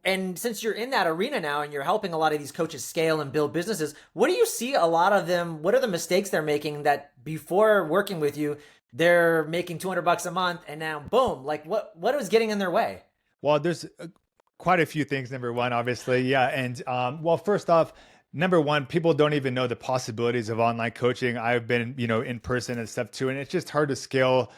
And since you're in that arena now and you're helping a lot of these coaches scale and build businesses, what do you see a lot of them? What are the mistakes they're making that before working with you, they're making $200 a month, and now boom, like what was getting in their way? Well, there's quite a few things. Number one, obviously. Yeah. And well, first off, number one, people don't even know the possibilities of online coaching. I've been, in person and stuff too. And it's just hard to scale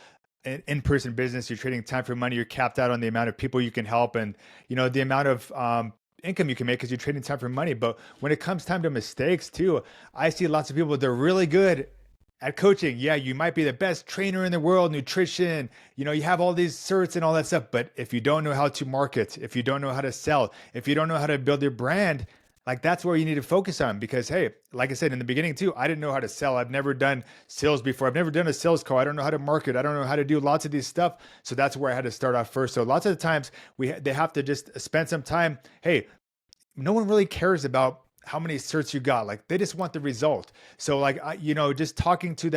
in-person business, you're trading time for money, you're capped out on the amount of people you can help, and the amount of income you can make because you're trading time for money. But when it comes time to mistakes too, I see lots of people, they're really good at coaching. Yeah, you might be the best trainer in the world, nutrition, you have all these certs and all that stuff. But if you don't know how to market, if you don't know how to sell, if you don't know how to build your brand, like that's where you need to focus on. Because hey, like I said in the beginning too, I didn't know how to sell. I've never done sales before. I've never done a sales call. I don't know how to market. I don't know how to do lots of these stuff. So that's where I had to start off first. So lots of the times they have to just spend some time. Hey, no one really cares about how many certs you got. Like they just want the result. So like, just talking to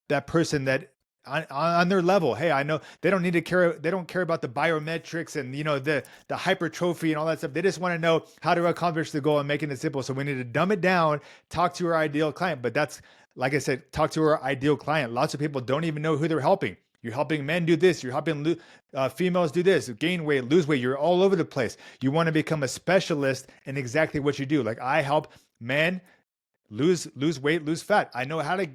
that person that on their level. Hey, I know they don't need to care. They don't care about the biometrics and, the hypertrophy and all that stuff. They just want to know how to accomplish the goal and making it simple. So we need to dumb it down, talk to our ideal client. But that's, like I said, talk to our ideal client. Lots of people don't even know who they're helping. You're helping men do this. You're helping females do this, gain weight, lose weight. You're all over the place. You want to become a specialist in exactly what you do. Like I help men lose weight, lose fat. I know how to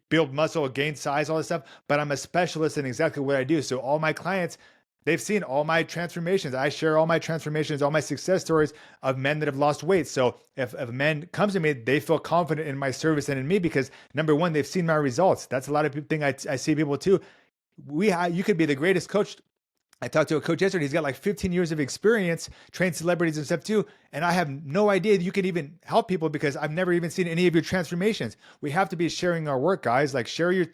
build muscle, gain size, all this stuff, but I'm a specialist in exactly what I do. So all my clients, they've seen all my transformations. I share all my transformations, all my success stories of men that have lost weight. So if a man comes to me, they feel confident in my service and in me because number one, they've seen my results. That's a lot of thing I see people too. You could be the greatest coach. I talked to a coach yesterday. He's got like 15 years of experience, trained celebrities and stuff too. And I have no idea that you can even help people because I've never even seen any of your transformations. We have to be sharing our work, guys. Like share your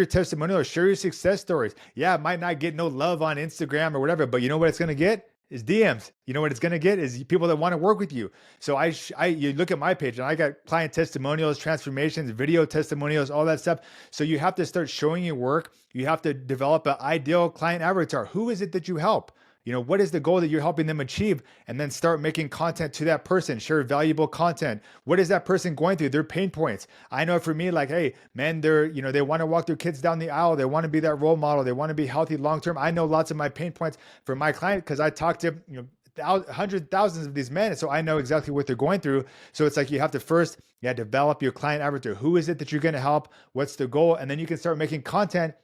testimonial, share your success stories. Yeah, it might not get no love on Instagram or whatever, but you know what it's going to get? Is DMs. You know what it's going to get is people that want to work with you. So you look at my page and I got client testimonials, transformations, video testimonials, all that stuff. So you have to start showing your work. You have to develop an ideal client avatar. Who is it that you help? What is the goal that you're helping them achieve? And then start making content to that person, share valuable content. What is that person going through? Their pain points. I know for me, like, hey, men, they want to walk their kids down the aisle. They want to be that role model. They want to be healthy long-term. I know lots of my pain points for my client because I talk to, hundreds, thousands of these men. So I know exactly what they're going through. So it's like, you have to first, develop your client avatar. Who is it that you're going to help? What's the goal? And then you can start making content,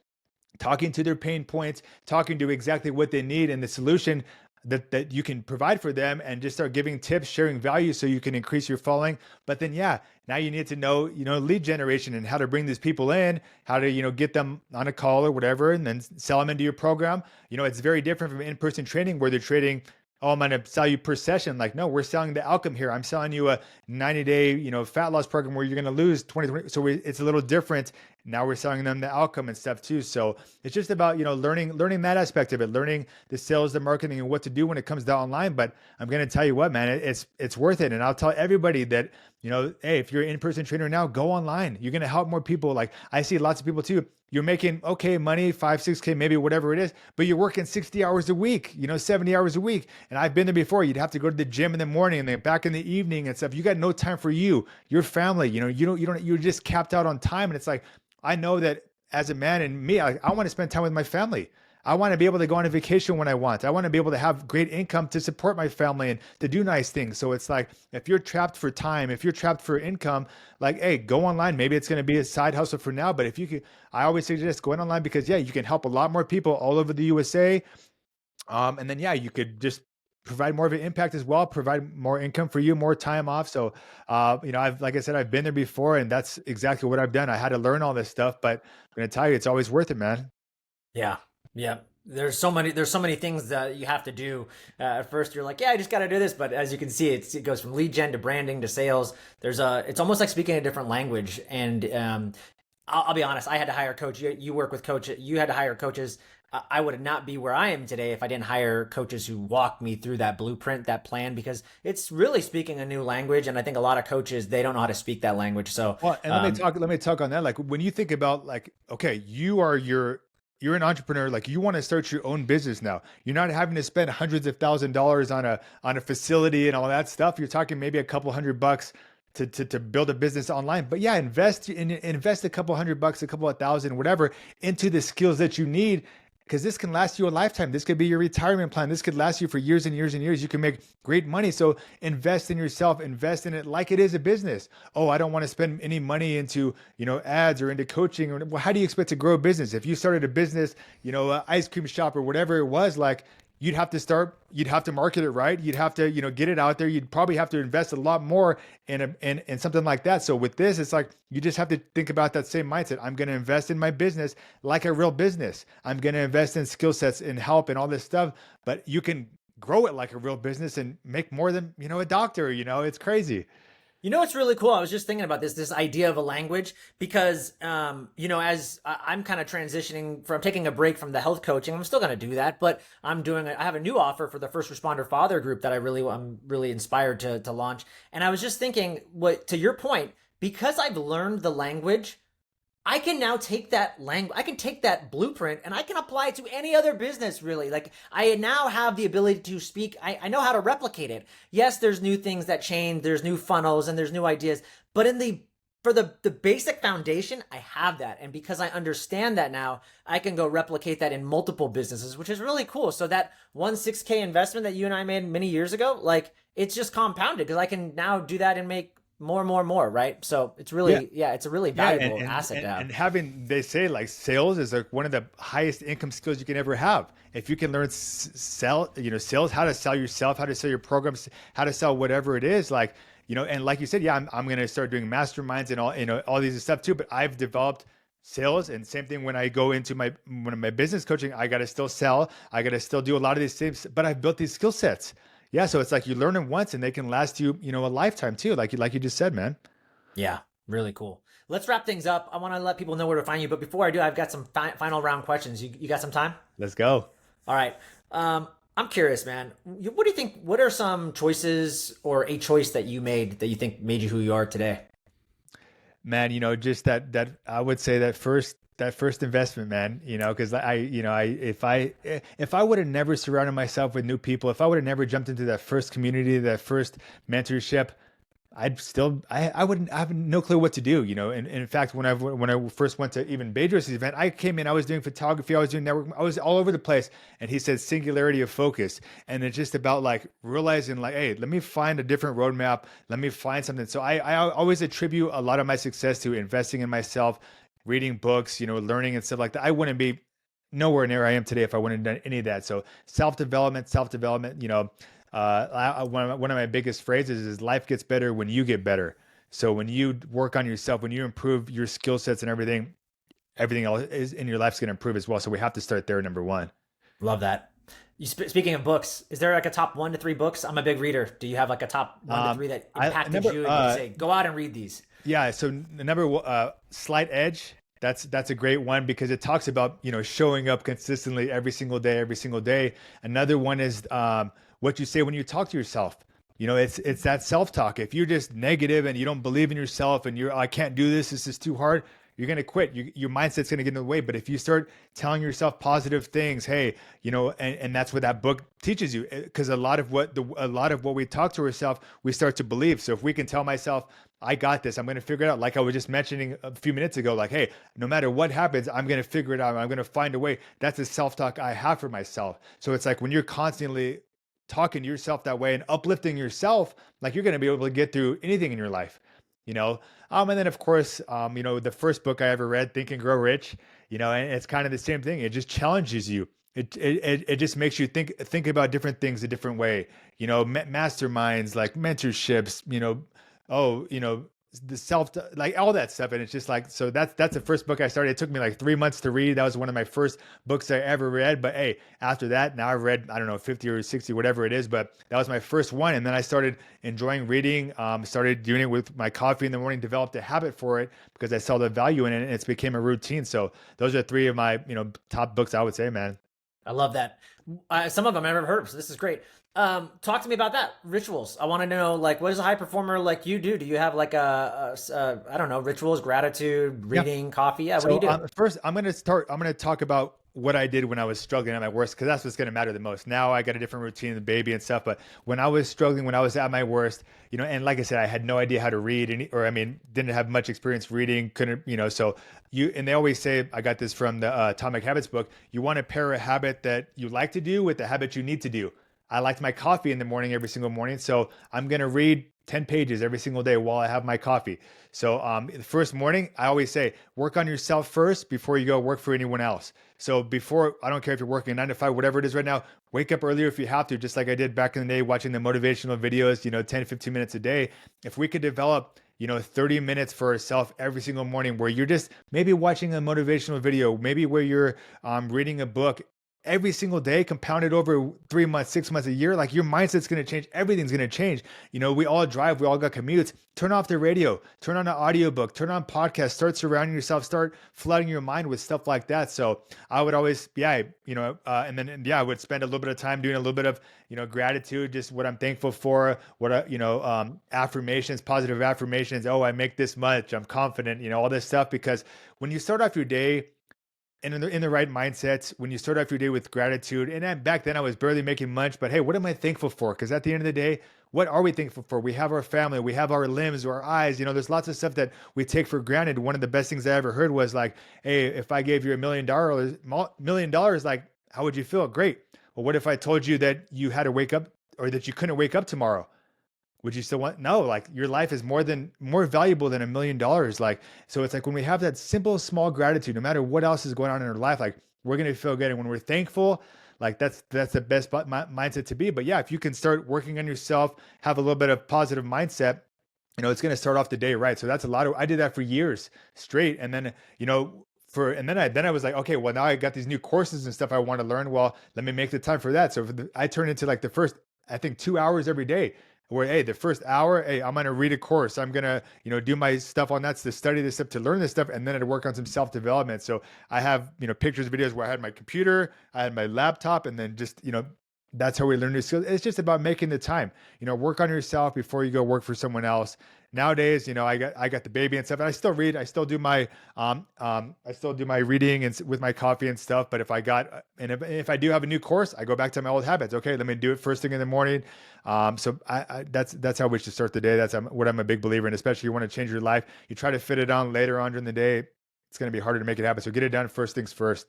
talking to their pain points, talking to exactly what they need and the solution that you can provide for them, and just start giving tips, sharing value so you can increase your following. But then, now you need to know, lead generation and how to bring these people in, how to, get them on a call or whatever, and then sell them into your program. It's very different from in-person training where they're trading, oh, I'm going to sell you per session. Like, no, we're selling the outcome here. I'm selling you a 90-day, fat loss program where you're going to lose 20. So it's a little different. Now we're selling them the outcome and stuff too. So it's just about, learning that aspect of it, learning the sales, the marketing, and what to do when it comes down online. But I'm going to tell you what, man, it's worth it. And I'll tell everybody that, hey, if you're an in-person trainer now, go online. You're going to help more people. Like I see lots of people too. You're making okay money, 5, 6K, maybe whatever it is, but you're working 60 hours a week, 70 hours a week. And I've been there before. You'd have to go to the gym in the morning and then back in the evening and stuff. You got no time for your family. You're just capped out on time. And it's like, I know that as a man and me, I want to spend time with my family. I want to be able to go on a vacation when I want. I want to be able to have great income to support my family and to do nice things. So it's like, if you're trapped for time, if you're trapped for income, like, hey, go online. Maybe it's going to be a side hustle for now, but if you could, I always suggest going online because you can help a lot more people all over the USA. And then, you could just provide more of an impact as well, provide more income for you, more time off. So, like I said, I've been there before and that's exactly what I've done. I had to learn all this stuff, but I'm going to tell you, it's always worth it, man. Yeah. Yeah. There's so many things that you have to do. At first you're like, I just got to do this. But as you can see, it goes from lead gen to branding to sales. It's almost like speaking a different language. And I'll be honest, I had to hire a coach. You work with coaches. You had to hire coaches. I would not be where I am today if I didn't hire coaches who walked me through that blueprint, that plan, because it's really speaking a new language. And I think a lot of coaches, they don't know how to speak that language. So, well, and let me talk on that. Like when you think about like, okay, you're an entrepreneur, like you want to start your own business now. You're not having to spend hundreds of $1,000s on a facility and all that stuff. You're talking maybe a couple $100 to build a business online. But invest a couple $100, a couple of thousand, whatever, into the skills that you need. because this can last you a lifetime. This could be your retirement plan. This could last you for years and years and years. You can make great money. So invest in yourself, invest in it like it is a business. Oh, I don't want to spend any money into, ads or into coaching. Or, well, how do you expect to grow a business? If you started a business, an ice cream shop or whatever it was, like, you'd have to market it right. You'd have to, get it out there. You'd probably have to invest a lot more in something like that. So with this, it's like, you just have to think about that same mindset. I'm going to invest in my business like a real business. I'm going to invest in skill sets and help and all this stuff, but you can grow it like a real business and make more than, a doctor, it's crazy. What's really cool? I was just thinking about this idea of a language because, as I'm kind of transitioning from taking a break from the health coaching, I'm still going to do that, but I have a new offer for the first responder father group that I'm really inspired to launch. And I was just thinking, to your point, because I've learned the language, I can now take that language, I can take that blueprint and I can apply it to any other business, really. Like, I now have the ability to speak. I know how to replicate it. Yes, there's new things that change, there's new funnels and there's new ideas, but for the basic foundation, I have that. And because I understand that now, I can go replicate that in multiple businesses, which is really cool. So that 6K investment that you and I made many years ago, like, it's just compounded because I can now do that and make more, right? So it's really, it's a really valuable asset to have. And they say like sales is like one of the highest income skills you can ever have. If you can learn sales, how to sell yourself, how to sell your programs, how to sell whatever it is, like, and like you said, I'm going to start doing masterminds and all these stuff too. But I've developed sales, and same thing when I go into my business coaching, I got to still sell. I got to still do a lot of these things, but I've built these skill sets. Yeah, so it's like you learn them once and they can last you, a lifetime too, like you just said, man. Yeah, really cool. Let's wrap things up. I want to let people know where to find you, but before I do, I've got some final round questions. You got some time? Let's go. All right. I'm curious, man. What do you think? What are some choices or a choice that you made that you think made you who you are today? Man, just that I would say that first investment, man, because if I would have never surrounded myself with new people, if I would have never jumped into that first community, that first mentorship, I wouldn't I have no clue what to do, and in fact, when I first went to even Bedros' event, I came in, I was doing photography, I was doing network, I was all over the place. And he said singularity of focus. And it's just about like realizing like, hey, let me find a different roadmap. Let me find something. So I always attribute a lot of my success to investing in myself, reading books, learning and stuff like that. I wouldn't be nowhere near I am today if I wouldn't have done any of that. So self-development, one of my biggest phrases is life gets better when you get better. So when you work on yourself, when you improve your skill sets and everything else is in your life's going to improve as well. So we have to start there, number one. Love that. Speaking of books, is there like a top 1 to 3 books? I'm a big reader. Do you have like a top 1 to 3 that impacted you and you say, go out and read these? Yeah. So the number Slight Edge. That's a great one because it talks about, showing up consistently every single day. Another one is what you say when you talk to yourself. It's that self-talk. If you're just negative and you don't believe in yourself and I can't do this is too hard, you're going to quit. Your mindset's going to get in the way. But if you start telling yourself positive things, hey, and that's what that book teaches you, because a lot of what we talk to ourselves, we start to believe. So if we can tell myself, I got this, I'm going to figure it out. Like I was just mentioning a few minutes ago, like, hey, no matter what happens, I'm going to figure it out. I'm going to find a way. That's the self-talk I have for myself. So it's like when you're constantly talking to yourself that way and uplifting yourself, like you're going to be able to get through anything in your life. And then of course, the first book I ever read, Think and Grow Rich, and it's kind of the same thing. It just challenges you. It just makes you think about different things a different way, masterminds, like mentorships, the self, like all that stuff. And it's just like, so that's the first book I started. It took me like 3 months to read. That was one of my first books I ever read. But hey, after that, now I've read, I don't know, 50 or 60, whatever it is, but that was my first one. And then I started enjoying reading, started doing it with my coffee in the morning, developed a habit for it because I saw the value in it and it's became a routine. So those are 3 of my, top books, I would say, man. I love that. Some of them I've never heard of, so this is great. Talk to me about that. Rituals. I want to know, like, what does a high performer like you do? Do you have like I don't know, rituals, gratitude, reading, coffee? Yeah. What do you do? First, I'm going to talk about what I did when I was struggling at my worst, because that's what's going to matter the most. Now I got a different routine, the baby and stuff. But when I was struggling, when I was at my worst, and like I said, I had no idea how to read, didn't have much experience reading, couldn't, so and they always say, I got this from the Atomic Habits book, you want to pair a habit that you like to do with the habit you need to do. I liked my coffee in the morning every single morning, so I'm going to read 10 pages every single day while I have my coffee. So the first morning, I always say, work on yourself first before you go work for anyone else. So before, I don't care if you're working 9 to 5, whatever it is right now, wake up earlier if you have to, just like I did back in the day, watching the motivational videos, 10, 15 minutes a day. If we could develop 30 minutes for yourself every single morning where you're just maybe watching a motivational video, maybe where you're reading a book, every single day, compounded over 3 months, 6 months, a year, like your mindset's going to change. Everything's going to change. We all drive, we all got commutes. Turn off the radio, turn on an audiobook, turn on podcasts, start surrounding yourself, start flooding your mind with stuff like that. So I would always, I would spend a little bit of time doing a little bit of, gratitude, just what I'm thankful for, affirmations, positive affirmations. Oh, I make this much, I'm confident, all this stuff. Because when you start off your day, and in the right mindsets, when you start off your day with gratitude, and back then I was barely making much, but hey, what am I thankful for? Because at the end of the day, what are we thankful for? We have our family, we have our limbs, our eyes, there's lots of stuff that we take for granted. One of the best things I ever heard was like, hey, if I gave you $1 million, like, how would you feel? Great. Well, what if I told you that you had to wake up, or that you couldn't wake up tomorrow? Would you still want? No, like, your life is more valuable than $1 million. Like, so it's like when we have that simple, small gratitude, no matter what else is going on in our life, like, we're going to feel good. And when we're thankful, like, that's the best mindset to be. But yeah, if you can start working on yourself, have a little bit of positive mindset, it's going to start off the day right. So that's I did that for years straight. And then, then I was like, okay, well, now I got these new courses and stuff I want to learn. Well, let me make the time for that. So I turned into like the first, I think, 2 hours every day, where, hey, the first hour, hey, I'm going to read a course. I'm going to, do my stuff on that to study this stuff, to learn this stuff. And then I'd work on some self-development. So I have, pictures, videos where I had my computer, I had my laptop, and then just, that's how we learn new skills. It's just about making the time, work on yourself before you go work for someone else. Nowadays, I got the baby and stuff, and I still read. I still do my reading and with my coffee and stuff. But if I do have a new course, I go back to my old habits. Okay, let me do it first thing in the morning. So that's how we should start the day. That's what I'm a big believer in. Especially, you want to change your life, you try to fit it on later on during the day, it's going to be harder to make it happen. So get it done first things first.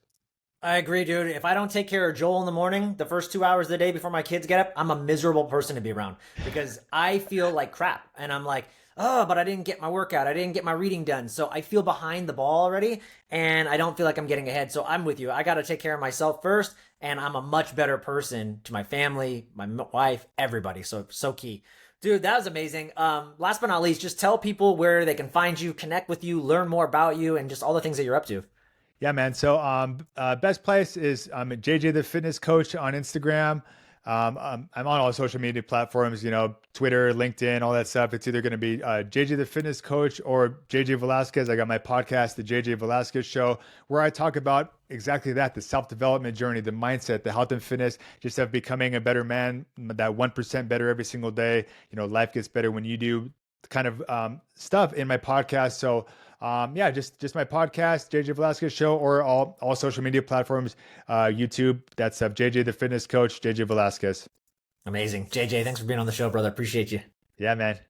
I agree, dude. If I don't take care of Joel in the morning, the first 2 hours of the day before my kids get up, I'm a miserable person to be around, because I feel like crap. And I'm like, oh, but I didn't get my workout. I didn't get my reading done. So I feel behind the ball already, and I don't feel like I'm getting ahead. So I'm with you. I got to take care of myself first, and I'm a much better person to my family, my wife, everybody. So key. Dude, that was amazing. Last but not least, just tell people where they can find you, connect with you, learn more about you, and just all the things that you're up to. Yeah, man. So best place is JJ the Fitness Coach on Instagram. I'm on all social media platforms, Twitter, LinkedIn, all that stuff. It's either going to be JJ the Fitness Coach or JJ Velasquez. I got my podcast, the JJ Velasquez Show, where I talk about exactly that, the self-development journey, the mindset, the health and fitness, just of becoming a better man, that 1% better every single day. Life gets better when you do kind of stuff in my podcast. So just my podcast, JJ Velasquez Show, or all social media platforms, YouTube. That's JJ the Fitness Coach, JJ Velasquez. Amazing. JJ, thanks for being on the show, brother. Appreciate you. Yeah, man.